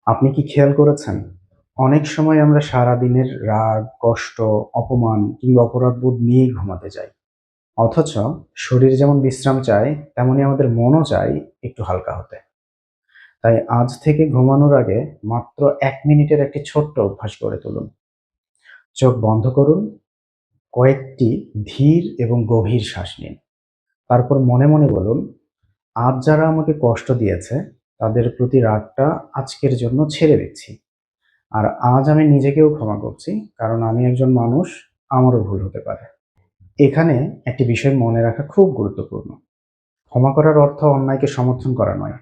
আপনি কি খেয়াল করেছেন? অনেক সময় আমরা সারাদিনের রাগ, কষ্ট, অপমান কিংবা অপরাধবোধ নিয়েই ঘুমাতে যাই। অথচ শরীর যেমন বিশ্রাম চায়, তেমনি আমাদের মনও চায় একটু হালকা হতে। তাই আজ থেকে ঘুমানোর আগে মাত্র ১ মিনিটের একটি ছোট্ট অভ্যাস গড়ে তুলুন। চোখ বন্ধ করুন, কয়েকটি ধীর এবং গভীর শ্বাস নিন। তারপর মনে মনে বলুন, আজ যারা আমাকে কষ্ট দিয়েছে, তাদের প্রতি রাগটা আজকের জন্য ছেড়ে দিচ্ছি। আর আজ আমি নিজেকেও ক্ষমা করছি, কারণ আমি একজন মানুষ, আমারও ভুল হতে পারে। এখানে একটি বিষয় মনে রাখা খুব গুরুত্বপূর্ণ। ক্ষমা করার অর্থ অন্যায়কে সমর্থন করা নয়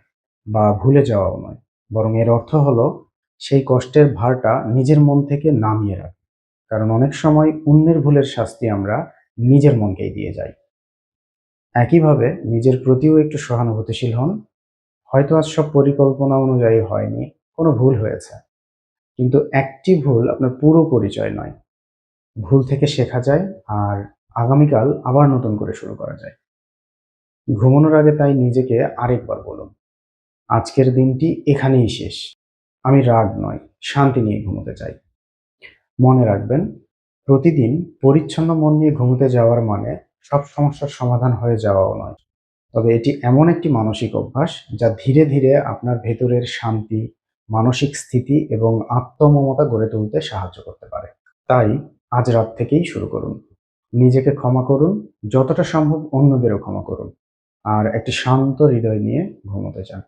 বা ভুলে যাওয়াও নয়। বরং এর অর্থ হলো সেই কষ্টের ভারটা নিজের মন থেকে নামিয়ে রাখা। কারণ অনেক সময় অন্যের ভুলের শাস্তি আমরা নিজের মনকেই দিয়ে যাই। একইভাবে নিজের প্রতিও একটু সহানুভূতিশীল হন। হয়তো আজ সব পরিকল্পনা অনুযায়ী হয়নি, কোনো ভুল হয়েছে। কিন্তু একটি ভুল আপনার পুরো পরিচয় নয়। ভুল থেকে শেখা যায়, আর আগামীকাল আবার নতুন করে শুরু করা যায়। ঘুমানোর আগে তাই নিজেকে আরেকবার বলুন, আজকের দিনটি এখানেই শেষ। আমি রাগ নয়, শান্তি নিয়ে ঘুমোতে চাই। মনে রাখবেন, প্রতিদিন পরিচ্ছন্ন মন নিয়ে ঘুমোতে যাওয়ার মানে সব সমস্যার সমাধান হয়ে যাওয়াও নয়। তবে এটি এমন একটি মানসিক অভ্যাস যা ধীরে ধীরে আপনার ভেতরের শান্তি, মানসিক স্থিতি এবং আত্মমমতা গড়ে তুলতে সাহায্য করতে পারে। তাই আজ রাত থেকেই শুরু করুন। নিজেকে ক্ষমা করুন, যতটা সম্ভব অন্যদেরও ক্ষমা করুন। আর একটি শান্ত হৃদয় নিয়ে ঘুমোতে যান।